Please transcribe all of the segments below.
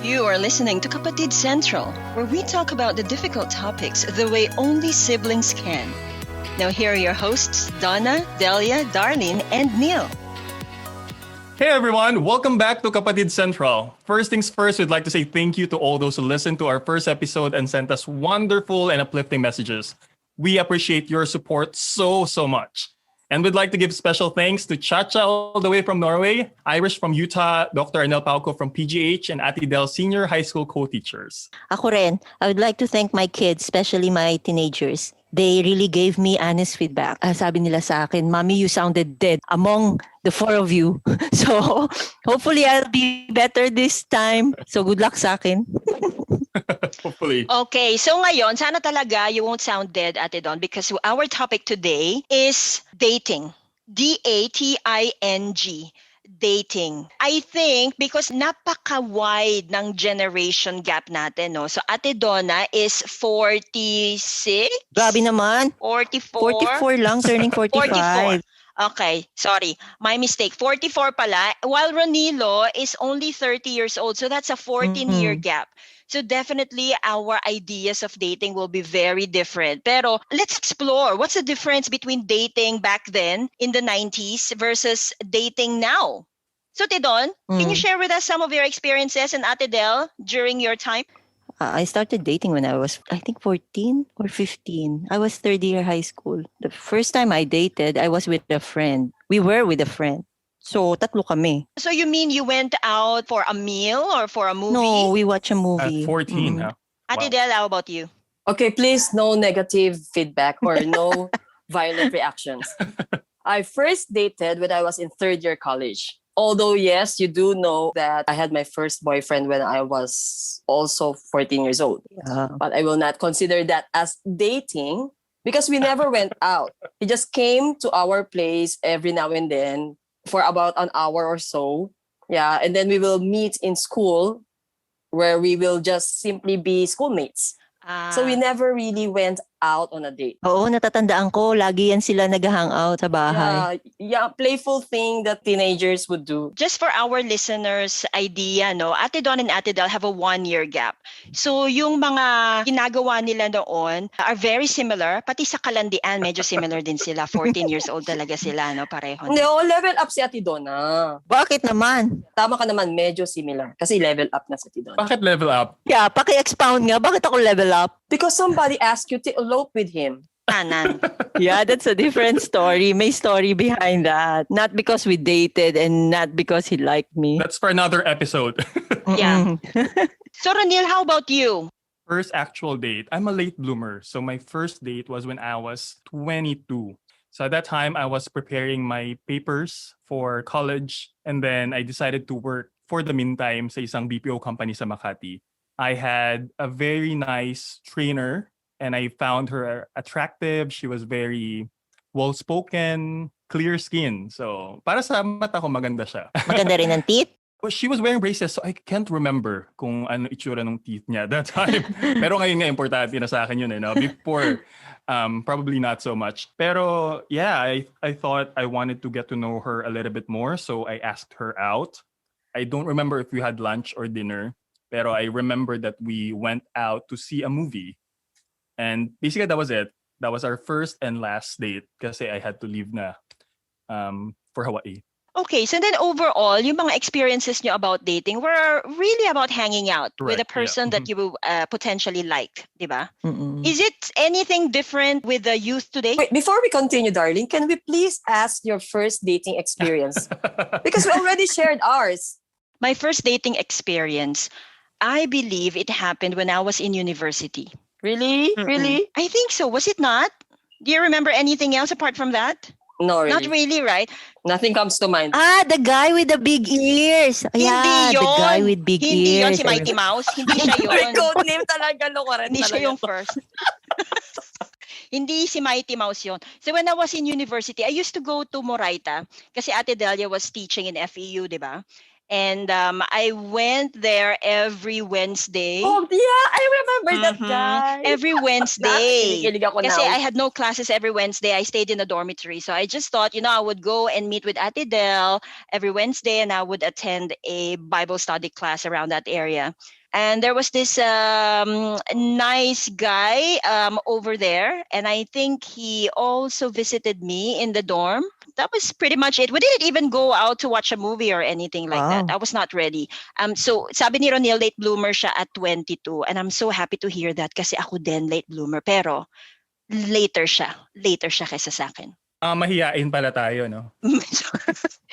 You are listening to Kapatid Central, where we talk about the difficult topics the way only siblings can. Now here are your hosts, Donna, Delia, Darlene, and Neil. Hey everyone, welcome back to Kapatid Central. First things first, we'd like to say thank you to all those who listened to our first episode and sent us wonderful and uplifting messages. We appreciate your support so much. And we'd like to give special thanks to Chacha all the way from Norway, Irish from Utah, Dr. Arnel Pauco from PGH, and Ati Del Senior High School co-teachers. Ako rin, I would like to thank my kids, especially my teenagers. They really gave me honest feedback. Sabi nila sa akin, Mommy, you sounded dead among the four of you. So, hopefully I'll be better this time. So, good luck sa akin. Hopefully. Okay, so ngayon, sana talaga you won't sound dead, Ate Don, because our topic today is dating. D-A-T-I-N-G. Dating. I think because napaka-wide ng generation gap natin, no? So Ate Donna is 46? Grabe naman. 44? 44 lang, turning 45. 44. Okay, sorry. My mistake. 44 pala. While Ronilo is only 30 years old. So that's a 14-year gap. So definitely our ideas of dating will be very different. Pero let's explore. What's the difference between dating back then in the 90s versus dating now? So Tidon, can you share with us some of your experiences and Ate Del during your time? I started dating when I was, I think, 14 or 15. I was third year high school. The first time I dated, I was with a friend. We were with a friend. So, tatlo kami. So you mean you went out for a meal or for a movie? No, we watched a movie. At 14, huh? Ate Del, how about you? Okay, please, no negative feedback or no violent reactions. I first dated when I was in third year college. Although, yes, you do know that I had my first boyfriend when I was also 14 years old. Yeah. But I will not consider that as dating because we never went out. He just came to our place every now and then for about an hour or so. Yeah, and then we will meet in school where we will just simply be schoolmates. So we never really went out on a date. Oo, natatandaan ko. Lagi yan sila nag-hangout sa bahay. Yeah, playful thing that teenagers would do. Just for our listeners' idea, no, Ate Don and Ate Del have a 1-year gap. So yung mga ginagawa nila noon are very similar. Pati sa kalandian, medyo similar din sila. 14 years old talaga sila, no? Pareho. Hindi, level up si Ate Donna. Bakit naman? Tama ka naman, medyo similar. Kasi level up na si Ate Donna. Bakit level up? Yeah, paki-expound nga. Bakit ako level up? Because somebody asked you to elope with him. Tanan. Yeah, that's a different story. May story behind that. Not because we dated and not because he liked me. That's for another episode. Yeah. So Ronil, how about you? First actual date. I'm a late bloomer. So my first date was when I was 22. So at that time, I was preparing my papers for college. And then I decided to work for the meantime sa isang BPO company sa Makati. I had a very nice trainer and I found her attractive. She was very well-spoken, clear skin. So, para sa mata ko, maganda siya. Maganda rin ang teeth. Well, she was wearing braces, so I can't remember kung ano itsura ng teeth niya that time. Pero ngayon nga, importante na sa akin yun. No? Before, probably not so much. Pero yeah, I thought I wanted to get to know her a little bit more. So I asked her out. I don't remember if we had lunch or dinner. Pero I remember that we went out to see a movie. And basically, that was it. That was our first and last date kasi I had to leave na for Hawaii. Okay, so then overall, yung mga experiences nyo about dating were really about hanging out with a person that you potentially like, di ba? Is it anything different with the youth today? Wait, before we continue, darling, can we please ask your first dating experience? Because we already shared ours. My first dating experience, I believe it happened when I was in university. Really? Really? I think so. Was it not? Do you remember anything else apart from that? No, really. Not really, right? Nothing comes to mind. The guy with the big ears. Yeah, Hindi yun. the guy with big Hindi yun ears. si Mighty Mouse. Hindi siya yun. May code name talaga. Hindi siya yung first. Hindi si Mighty Mouse yun. So when I was in university, I used to go to Moraita kasi Ate Delia was teaching in FEU, di ba? And I went there every Wednesday. Oh, yeah, I remember that Mhm. guy. Every Wednesday. Kinikilig ako Kasi now. I had no classes every Wednesday. I stayed in a dormitory. So I just thought, I would go and meet with Ate Del every Wednesday and I would attend a Bible study class around that area. And there was this nice guy over there. And I think he also visited me in the dorm. That was pretty much it. We didn't even go out to watch a movie or anything like that. Wow. I was not ready. So sabi ni Ronil, late bloomer siya at 22. And I'm so happy to hear that kasi ako din late bloomer. Pero later siya. Later siya kaysa sa akin. Mahiyain pala tayo, no?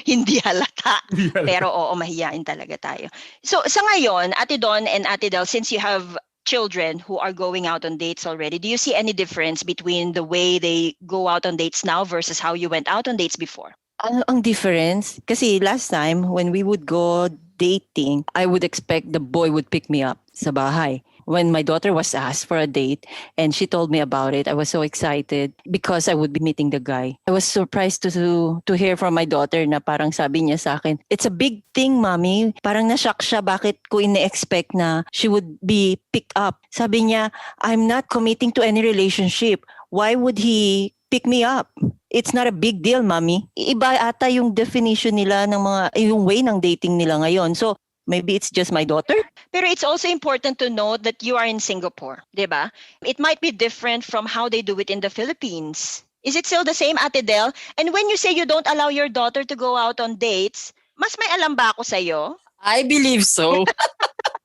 Hindi halata. Hindi halata. Pero oo, mahiyain talaga tayo. So sa ngayon, Ate Don and Ate Del, since you have children who are going out on dates already, do you see any difference between the way they go out on dates now versus how you went out on dates before? Ano ang difference? Kasi last time, when we would go dating, I would expect the boy would pick me up sa bahay. When my daughter was asked for a date and she told me about it, I was so excited because I would be meeting the guy. I was surprised to hear from my daughter na parang sabi niya sa akin, it's a big thing, mommy. Parang na-shock siya bakit ko ine-expect na she would be picked up. Sabi niya, I'm not committing to any relationship. Why would he pick me up? It's not a big deal, mommy. Iba ata yung definition nila ng yung way ng dating nila ngayon. So, maybe it's just my daughter. Pero it's also important to note that you are in Singapore, di ba? It might be different from how they do it in the Philippines. Is it still the same, Ate Del? And when you say you don't allow your daughter to go out on dates, mas may alam ba ako sa'yo? I believe so.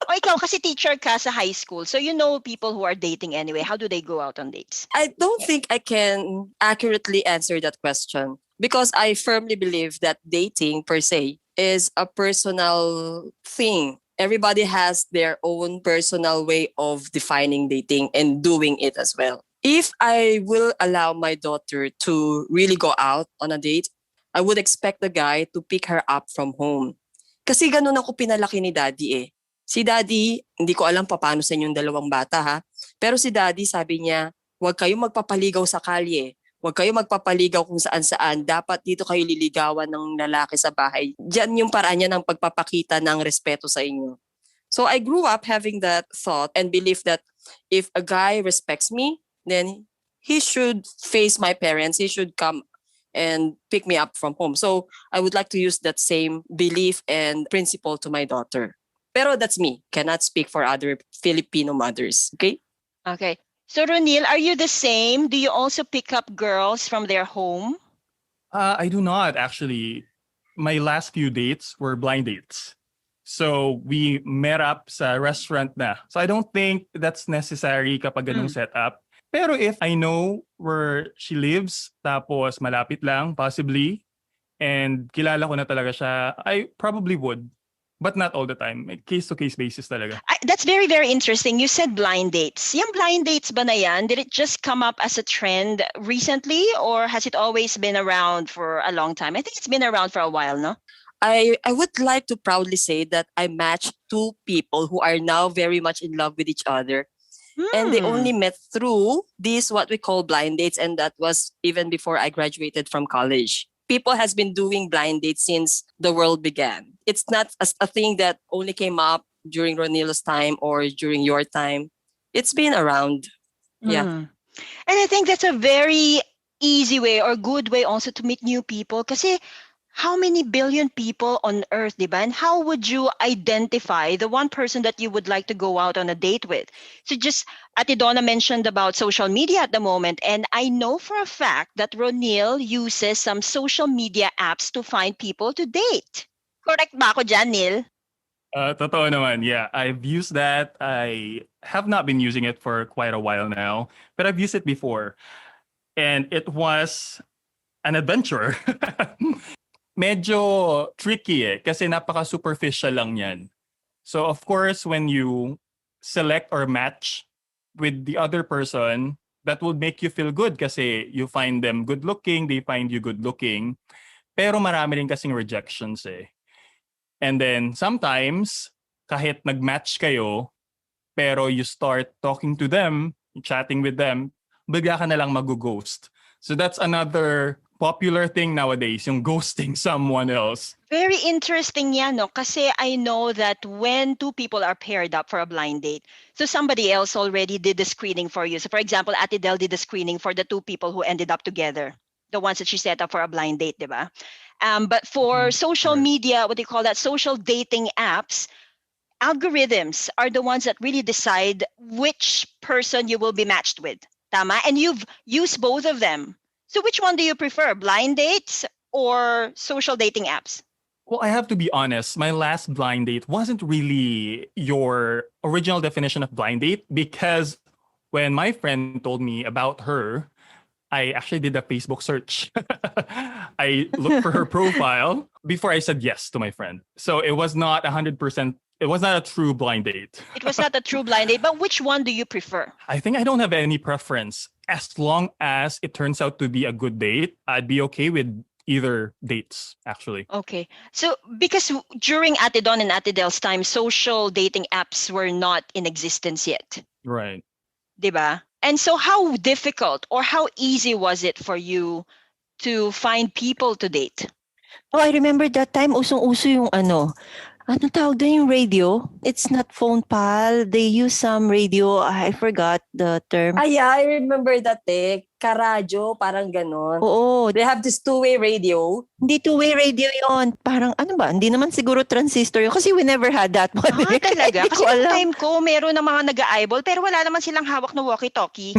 O ikaw, kasi teacher ka sa high school, so you know people who are dating anyway. How do they go out on dates? I don't think I can accurately answer that question because I firmly believe that dating per se is a personal thing. Everybody has their own personal way of defining dating and doing it as well. If I will allow my daughter to really go out on a date, I would expect the guy to pick her up from home. Kasi ganun ako pinalaki ni daddy eh. Si daddy, hindi ko alam paano sa inyong dalawang bata ha, pero si daddy sabi niya, huwag kayong magpapaligaw sa kalye. Huwag kayong magpapaligaw kung saan-saan. Dapat dito kayo liligawan ng lalaki sa bahay. Diyan yung paraan niya ng pagpapakita ng respeto sa inyo. So I grew up having that thought and belief that if a guy respects me, then he should face my parents. He should come and pick me up from home. So I would like to use that same belief and principle to my daughter. Pero that's me. Cannot speak for other Filipino mothers. Okay? Okay. So Ronil, are you the same? Do you also pick up girls from their home? I do not actually. My last few dates were blind dates. So we met up sa restaurant na. So I don't think that's necessary kapag ganung setup. Pero if I know where she lives, tapos malapit lang, possibly, and kilala ko na talaga siya, I probably would. But not all the time. Case-to-case basis talaga. That's very, very interesting. You said blind dates. Yung blind dates ba na yan, did it just come up as a trend recently or has it always been around for a long time? I think it's been around for a while, no? I would like to proudly say that I matched two people who are now very much in love with each other. And they only met through these what we call blind dates, and that was even before I graduated from college. People has been doing blind dates since the world began. It's not a thing that only came up during Ronilo's time or during your time. It's been around. Yeah. And I think that's a very easy way or good way also to meet new people kasi how many billion people on earth, diba? And how would you identify the one person that you would like to go out on a date with? So just, Ate Donna mentioned about social media at the moment, and I know for a fact that Ronil uses some social media apps to find people to date. Correct ba ako dyan, Neil? Totoo naman, yeah. I've used that. I have not been using it for quite a while now, but I've used it before. And it was an adventure. Medyo tricky kasi napaka-superficial lang yan. So of course, when you select or match with the other person, that would make you feel good kasi you find them good-looking, they find you good-looking. Pero marami rin kasing rejections eh. And then sometimes, kahit nag-match kayo, pero you start talking to them, chatting with them, bigla ka na lang mag-ghost. So that's another popular thing nowadays, yung ghosting someone else. Very interesting yan, no? Kasi I know that when two people are paired up for a blind date, so somebody else already did the screening for you. So for example, Ate Del did the screening for the two people who ended up together, the ones that she set up for a blind date, diba? But for social Right. media, what do you call that? Social dating apps, algorithms are the ones that really decide which person you will be matched with. Tama? And you've used both of them. So which one do you prefer? Blind dates or social dating apps? Well, I have to be honest. My last blind date wasn't really your original definition of blind date because when my friend told me about her, I actually did a Facebook search. I looked for her profile before I said yes to my friend. So it was not 100%, it was not a true blind date. It was not a true blind date, but which one do you prefer? I think I don't have any preference. As long as it turns out to be a good date, I'd be okay with either dates, actually. Okay. So because during Ate Don and Ate Del's time, social dating apps were not in existence yet. Right. Diba? And so how difficult or how easy was it for you to find people to date? Oh, I remember that time, usong-uso yung ano tawag doon yung radio? It's not phone pal. They use some radio. I forgot the term. Ay, yeah, I remember that karadyo, parang ganon. Oo. They have this two-way radio. Hindi two-way radio yon. Parang ano ba? Hindi naman siguro transistor yun. Kasi we never had that one. Talaga? Hindi Kasi ko yung alam. time ko, meron ng mga nag-eyeball pero wala naman silang hawak na walkie-talkie.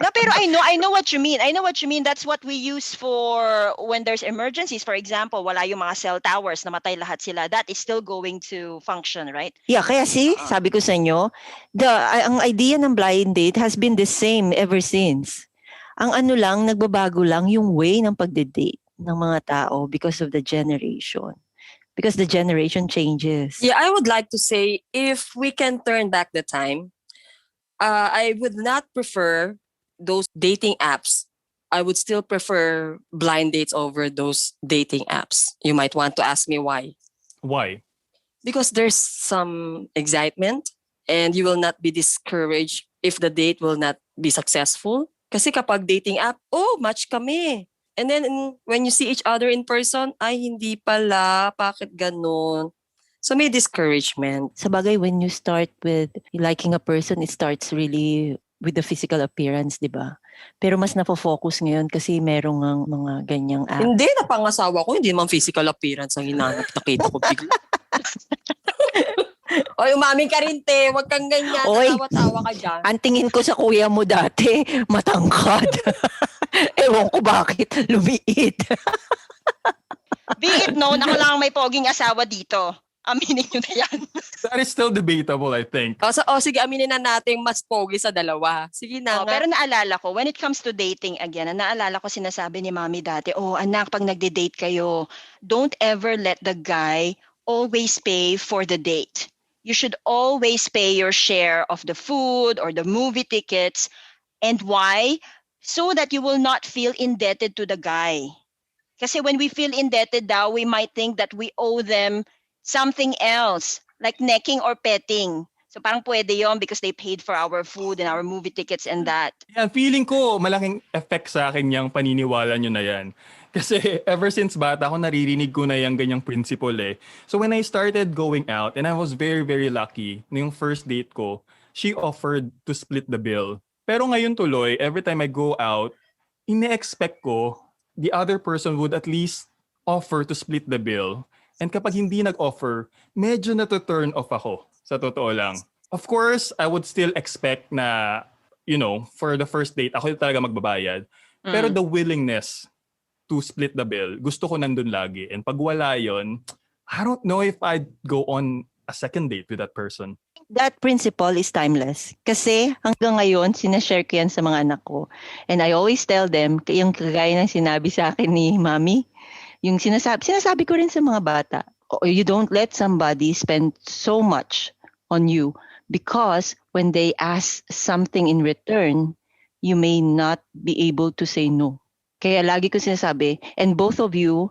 No, pero I know what you mean. I know what you mean. That's what we use for when there's emergencies. For example, wala yung mga cell towers, namatay lahat sila. That is still going to function, right? Yeah, kaya sabi ko sa inyo, ang idea ng blind date has been the same ever since. Ang ano lang, nagbabago lang yung way ng pagde-date ng mga tao because of the generation. Because the generation changes. Yeah, I would like to say, if we can turn back the time, I would not prefer those dating apps. I would still prefer blind dates over those dating apps. You might want to ask me why. Why? Because there's some excitement and you will not be discouraged if the date will not be successful. Kasi kapag dating app, match kami. And then when you see each other in person, ay hindi pala, bakit ganun? So may discouragement. Sa bagay, when you start with liking a person, it starts really with the physical appearance, di ba? Pero mas napofocus ngayon kasi merong ang mga ganyang app. Hindi, napangasawa ko, hindi naman physical appearance ang hinanap. Nakita ko bigla. Oy, umaming ka rin, te. Huwag kang ganyan. Oy. Natawa-tawa ka dyan. Ang tingin ko sa kuya mo dati, matangkad. Ewan ko bakit, lumiit. Be it known, ako lang may poging asawa dito. Aminin nyo na yan. That is still debatable, I think. Sige, aminin na natin mas pogi sa dalawa. Sige na nga. Pero naalala ko, when it comes to dating again, naalala ko sinasabi ni Mami dati, anak, pag nagde-date kayo, don't ever let the guy always pay for the date. You should always pay your share of the food or the movie tickets. And why? So that you will not feel indebted to the guy. Kasi when we feel indebted daw, we might think that we owe them something else, like necking or petting. So parang pwede yon because they paid for our food and our movie tickets and that. Yeah, feeling ko malaking effect sa akin yung paniniwala nyo na yan. Kasi ever since bata ako, naririnig ko na yung ganyang principle eh. So when I started going out, and I was very, very lucky, yung first date ko, she offered to split the bill. Pero ngayon tuloy, every time I go out, ine-expect ko, the other person would at least offer to split the bill. And kapag hindi nag-offer, medyo na-turn off ako, sa totoo lang. Of course, I would still expect na, for the first date, ako talaga magbabayad. Pero the willingness to split the bill, gusto ko nandun lagi. And pag wala yun, I don't know if I'd go on a second date with that person. That principle is timeless. Kasi hanggang ngayon, sinashare ko yan sa mga anak ko. And I always tell them, yung kagaya ng sinabi sa akin ni Mami, yung sinasabi ko rin sa mga bata, you don't let somebody spend so much on you because when they ask something in return, you may not be able to say no. Kaya lagi ko sinasabi, and both of you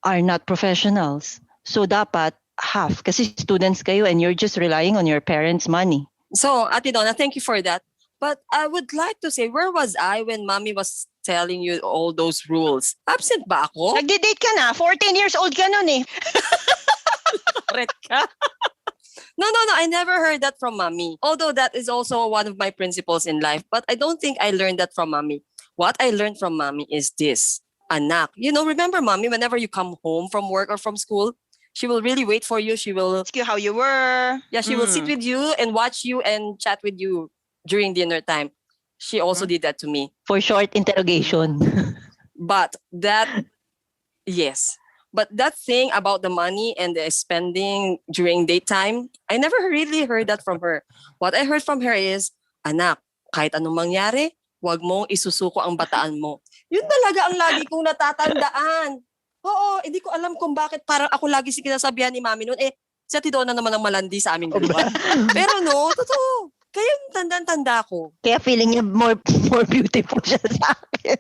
are not professionals. So dapat half, kasi students kayo and you're just relying on your parents' money. So, Ate Donna, thank you for that. But I would like to say, where was I when mommy was telling you all those rules? Absent ba ako? Nagde-date ka na. 14 years old ka nun eh. Correct ka? No. I never heard that from mommy. Although that is also one of my principles in life. But I don't think I learned that from mommy. What I learned from mommy is this. Anak. Remember mommy, whenever you come home from work or from school, she will really wait for you. She will, Ask you how you were. she will sit with you and watch you and chat with you during dinner time. She also did that to me. For short interrogation. But yes. But that thing about the money and the spending during daytime, I never really heard that from her. What I heard from her is, anak, kahit anong mangyari, wag mong isusuko ang bataan mo. Yun talaga ang lagi kong natatandaan. Oo, hindi ko alam kung bakit parang ako lagi si kinasabihan ni mami noon. Si Ate Donna naman ang malandi sa aming dalawa. Pero no, totoo. Kaya tandang-tanda ko. Kaya feeling niya more beautiful siya sa akin.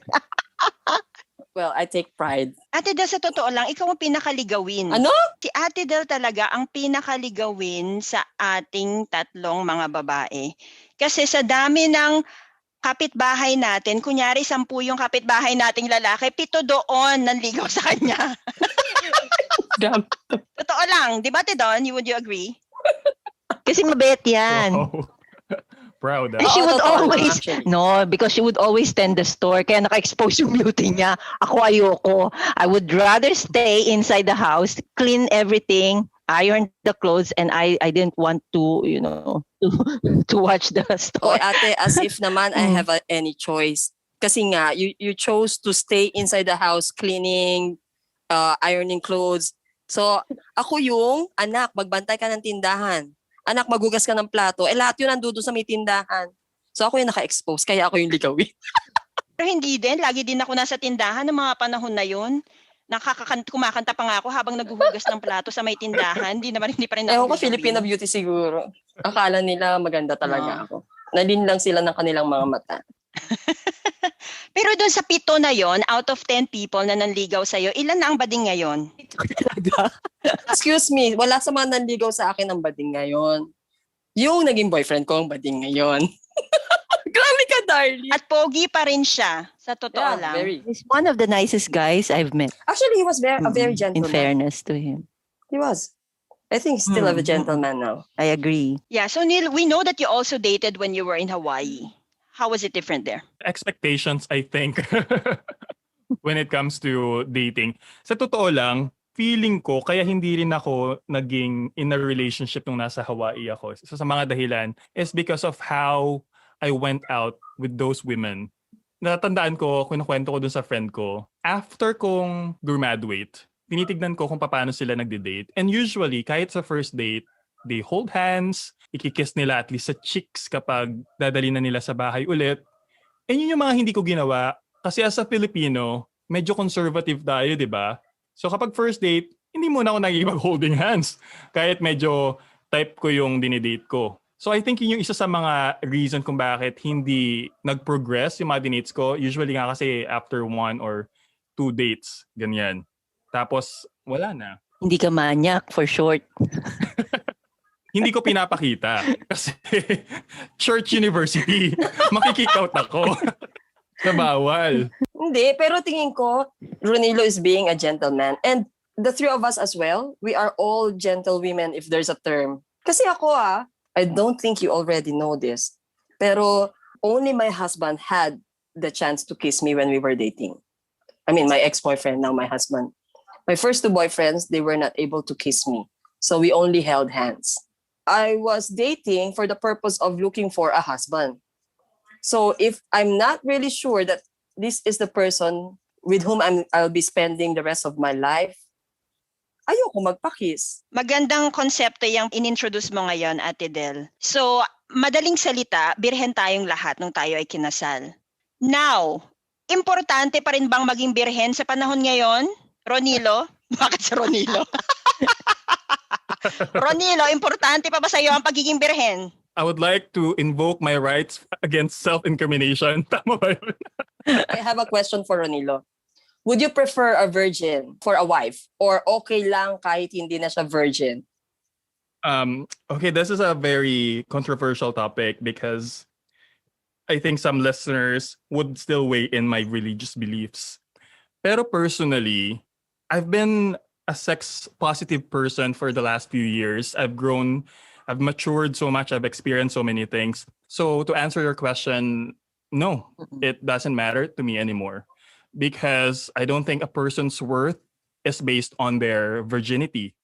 Well, I take pride. Ate Del, sa totoo lang, ikaw ang pinakaligawin. Ano? Si Ate Del talaga ang pinakaligawin sa ating tatlong mga babae. Kasi sa dami ng kapitbahay natin, kunyari 10 yung kapitbahay nating lalaki, 7 doon nanligaw sa kanya. Totoo lang, di ba Ate Don? Would you agree? Kasi mabait yan. Wow. Proud. And she Oo, would totoo, always, actually. no, because she would always tend the store. Kaya naka-expose yung beauty niya. Ako ayoko. I would rather stay inside the house, clean everything, iron the clothes, and I didn't want to, to watch the store. Oy, ate, as if naman I have any choice. Kasi nga, you chose to stay inside the house cleaning, ironing clothes. So, ako yung, anak, magbantay ka ng tindahan. Anak, magugas ka ng plato. Lahat yun nandoon sa may tindahan. So, ako yung naka-expose, kaya ako yung ligawin. Pero hindi din, lagi din ako nasa tindahan ng mga panahon na yun. Kumakanta pa nga ako habang naghuhugas ng plato sa may tindahan. Hindi pa rin ako Ewan ko, ligawin. Filipina beauty siguro. Akala nila maganda talaga ako. Nalin lang sila ng kanilang mga mata. Pero doon sa 7 na yon, out of 10 people na nanligaw sa'yo, ilan na ang bading ngayon? Excuse me, wala sa mga nanligaw sa akin ang bading ngayon. Yung naging boyfriend ko ang bading ngayon. Grabe ka, darling. At pogi pa rin siya, sa totoo lang. Very. He's one of the nicest guys I've met. Actually, he was a very In gentleman. fairness to him. He was. I think he's still a gentleman now. I agree. Yeah, so Neil, we know that you also dated when you were in Hawaii. How was it different there? Expectations, I think, when it comes to dating. Sa totoo lang, feeling ko, kaya hindi rin ako naging in a relationship nung nasa Hawaii ako. So sa mga dahilan is because of how I went out with those women. Natandaan ko, kinukwento ko dun sa friend ko, after kong graduate, tinitignan ko kung paano sila nagde-date. And usually, kahit sa first date, they hold hands, ikikiss nila at least sa cheeks kapag dadali na nila sa bahay ulit. And yun yung mga hindi ko ginawa. Kasi as a Filipino, medyo conservative tayo, di ba? So kapag first date, hindi muna ako nagiging-holding hands. Kahit medyo type ko yung dinidate ko. So I think yun yung isa sa mga reason kung bakit hindi nag-progress yung mga dinates ko. Usually nga kasi after 1 or 2 dates, ganyan. Tapos wala na. Hindi ka manyak, for short. Hindi ko pinapakita kasi church university, makikick out ako. Sa bawal. Hindi, pero tingin ko, Ronilo is being a gentleman. And the three of us as well, we are all gentle women if there's a term. Kasi ako I don't think you already know this, pero only my husband had the chance to kiss me when we were dating. I mean, my ex-boyfriend, now my husband. My first 2 boyfriends, they were not able to kiss me. So we only held hands. I was dating for the purpose of looking for a husband. So if I'm not really sure that this is the person with whom I'll be spending the rest of my life, ayoko magpakiss. Magandang konsepto yung inintroduce mo ngayon, Ate Del. So, madaling salita, birhen tayong lahat nung tayo ay kinasal. Now, importante pa rin bang maging birhen sa panahon ngayon? Ronilo? Bakit sa Ronilo? Ronilo, importante pa ba sa'yo ang pagiging birhen? I would like to invoke my rights against self-incrimination. Tama ba yun? I have a question for Ronilo. Would you prefer a virgin for a wife? Or okay lang kahit hindi na siya virgin? Okay, this is a very controversial topic because I think some listeners would still weigh in my religious beliefs. Pero personally, I've been a sex positive person for the last few years. I've grown, I've matured so much, I've experienced so many things. So to answer your question, no, it doesn't matter to me anymore because I don't think a person's worth is based on their virginity.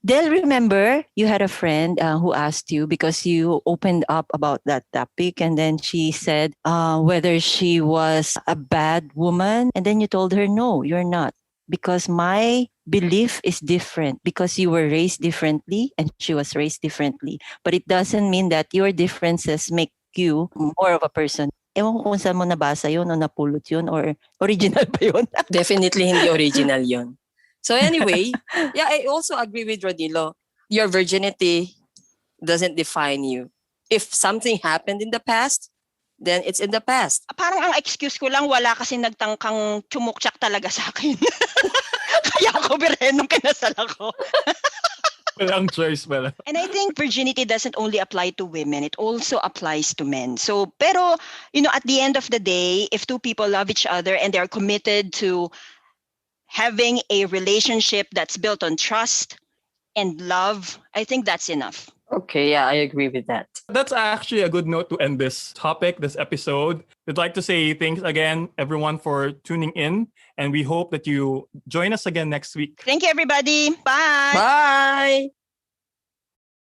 Del, remember you had a friend who asked you because you opened up about that topic, and then she said whether she was a bad woman, and then you told her, no, you're not, because my belief is different because you were raised differently and she was raised differently. But it doesn't mean that your differences make you more of a person. Ewan ko kung saan mo nabasa yun o napulot yun or original pa yun. Definitely hindi original yon. So anyway, yeah, I also agree with Rodilo. Your virginity doesn't define you. If something happened in the past, then it's in the past. Parang ang excuse ko lang, wala kasi nagtangkang chumukchak talaga sa akin. Kaya ako birhen nung kinasal ako. Walang choice pala. And I think virginity doesn't only apply to women, it also applies to men. So, pero, at the end of the day, if two people love each other and they are committed to having a relationship that's built on trust and love, I think that's enough. Okay, yeah, I agree with that. That's actually a good note to end this topic, this episode. We'd like to say thanks again, everyone, for tuning in. And we hope that you join us again next week. Thank you, everybody. Bye. Bye!